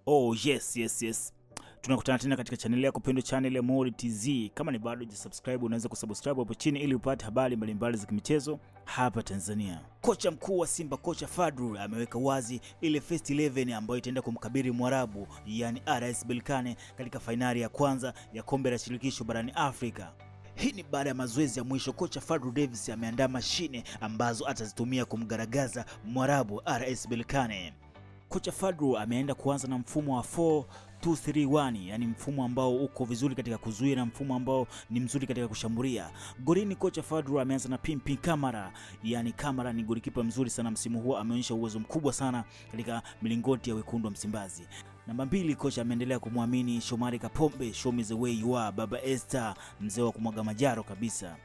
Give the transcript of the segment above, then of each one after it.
Oh yes. Tunakutana tena katika channel yako pendwa, channel ya Mori TZ. Kama ni bado hujasubscribe, unaweza kusubscribe hapo chini ili upate habari mbalimbali za kimichezo hapa Tanzania. Kocha mkuu wa Simba, kocha Fadlu, ameweka wazi ile first 11 ambayo itaenda kumkabili Mwarabu, yani RS Berkane katika fainali ya kwanza ya kombe la shirikisho barani Afrika. Hii ni baada ya mazoezi ya mwisho. Kocha Fadlu Davis ameandaa mashine ambazo atazitumia kumgaragaza Mwarabu RS Berkane. Kocha Fadlu ameenda kuanza na mfumo wa 4-2-3-1, yani mfumo ambao uko vizuri katika kuzuia na mfumo ambao ni mzuri katika kushambulia. Golini kocha Fadlu ameanza na Pimpin Kamara, yani Kamara ni golikipa mzuri sana msimu huu, ameonyesha uwezo mkubwa sana katika milingoti ya wekundu wa Msimbazi. Namba 2 kocha ameendelea kumwamini Shomari Kapombe, show me the way you are, Baba Esther, mzee wa kumwaga majaro kabisa.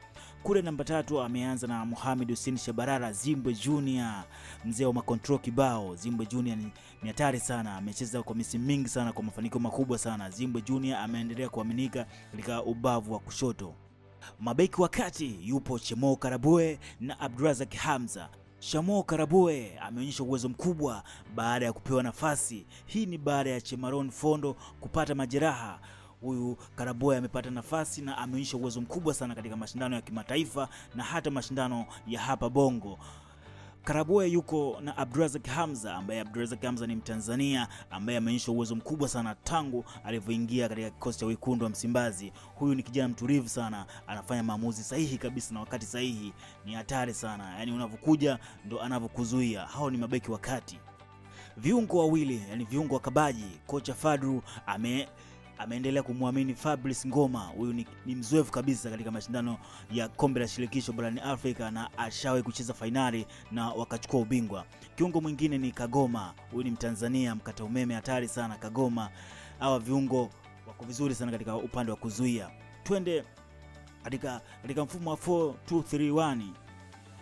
Kule namba 3 ameanza na Mohamed Hussein Shabalala, Zimbwe Junior, mzee wa makontrol kibao. Zimbwe Junior ni hatari sana, amecheza kwa misimu mingi sana kwa mafanikio makubwa sana. Zimbwe Junior ameendelea kuaminika katika ubavu wa kushoto. Mabeki wakati yupo Chemo Karabue na Abdurazak Hamza. Chemo Karabue ameonyesha uwezo mkubwa baada ya kupewa nafasi. Hii ni baada ya Chemaron Fondo kupata majeraha. Huyu Karabue amepata nafasi na ameonyesha uwezo mkubwa sana katika mashindano ya kimataifa na hata mashindano ya hapa Bongo. Karabue yuko na Abdurazak Hamza, ambaye Abdurazak Hamza ni Mtanzania ambaye ameonyesha uwezo mkubwa sana tangu alivyoingia katika kikosi cha wekundu wa Msimbazi. Huyu ni kijana mtulivu sana, anafanya maamuzi sahihi kabisa na wakati sahihi, ni hatari sana. Yani unavyokuja ndo anavyokuzuia. Hao ni mabeki wakati. Viungo wawili, yani viungo wa kabaji, kocha Fadlu ameendelea kumwamini Fabrice Ngoma. Huyu ni mzoefu kabisa katika mashindano ya kombe la shirikisho barani Afrika na ashawahi kucheza fainali na wakachukua ubingwa. Kiungo mwingine ni Kagoma. Huyu ni Mtanzania mkata umeme, hatari sana Kagoma. Hawa viungo wako vizuri sana katika upande wa kuzuia. Twende katika mfumo wa 4-2-3-1.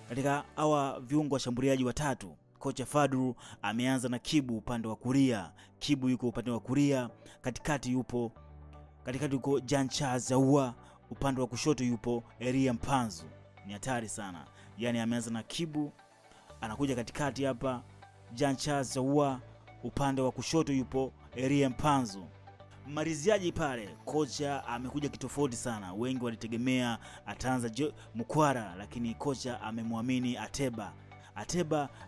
Katika hawa viungo washambuliaji watatu, kocha Fadlu ameanza na Kibu upande wa kulia. Kibu yuko upande wa kulia, katikati yuko Jean Charles Ahoua, upande wa kushoto yupo Elia Mpanzu. Ni hatari sana. Yani ameanza na Kibu, anakuja katikati hapa Jean Charles Ahoua, upande wa kushoto yupo Elia Mpanzu. Mariziaji pale kocha amekuja kitofauti sana. Wengi walitegemea ataanza Mkwara, lakini kocha amemwamini Ateba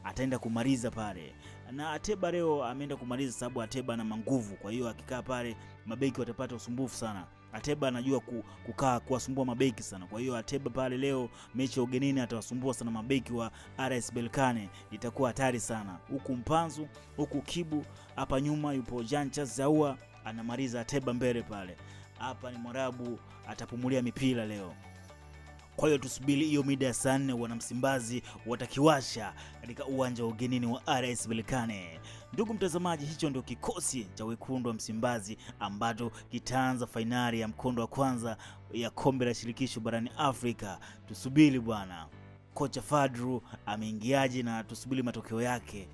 ataenda kumaliza pale. Na Ateba leo ameenda kumaliza sababu Ateba ana nguvu. Kwa hiyo akikaa pale mabeki watapata usumbufu sana. Ateba anajua kukaa kuwasumbua mabeki sana. Kwa hiyo Ateba pale leo mechi ya ugenini atawasumbua sana mabeki wa RS Berkane. Itakuwa hatari sana. Huku Mpanzu, huku Kibu, hapa nyuma yupo Jean Charles Ahoua anamaliza Ateba mbele pale. Hapa ni Mwarabu atapumulia mipira leo. Kwa hiyo tusubiri hiyo mida ya saa 4 wana Msimbazi watakiwasha katika uwanja wa ugenini wa RS Berkane. Ndugu mtazamaji, hicho ndio kikosi cha wekundu wa Msimbazi ambacho kitaanza fainali ya mkondo wa kwanza ya kombe la shirikisho barani Afrika. Tusubiri bwana, kocha Fadlu ameingiaje na tusubiri matokeo yake.